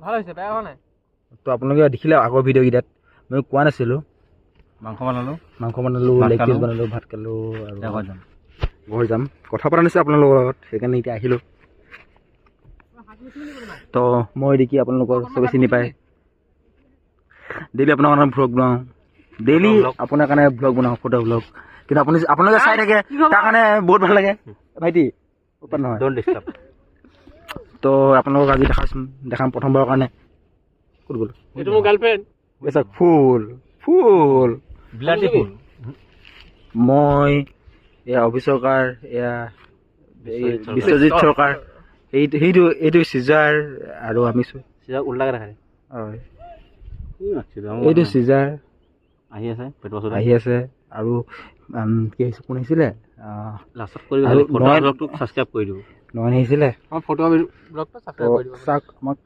ভাল হৈছে, বেয়া হোৱা নাই। তো আপোনালোকে দেখিলে আগৰ ভিডিঅ'কেইটাত মই কোৱা নাছিলোঁ। মাংস বনালোঁ, লেগ পিচ বনালোঁ, ভাত খালোঁ আৰু ঘৰ যাম। কথা পতা নাছিল আপোনালোকৰ লগত, সেইকাৰণে এতিয়া আহিলোঁ। তো মই দেখি আপোনালোকৰ চবে চিনি পায়। ডেইলি আপোনাৰ কাৰণে ভ্লগ বনাওঁ, ডেইলি আপোনাৰ কাৰণে ভ্লগ বনাওঁ, ফটো ভ্লগ। কিন্তু আপোনালোকে চাই থাকে, তাৰ কাৰণে বহুত ভাল লাগে ভাইটি। নহয় তো আপোনালোকক আজি দেখাম প্ৰথমবাৰৰ কাৰণে। ক'ত গ'ল? এইটো মোৰ গাৰ্লফ্ৰেণ্ড। ফুল ফুল বিলাতী ফুল। মই এয়া অভি চৰকাৰ, এয়া বিশ্বজিৎ চৰকাৰ, এইটো চিজাৰ আৰু আমি উল্টাকে দেখায়। হয়, এইটো চিজাৰ আহি আছে আৰু কি আহিছে, কোন আহিছিলে? লাষ্টত কৰি ছাবস্ক্ৰাইব কৰি দিব। নয়ন আহিছিলে। ফটো ব্লগটো ছাবস্ক্ৰাইব কৰি দিব। চাওক আমাক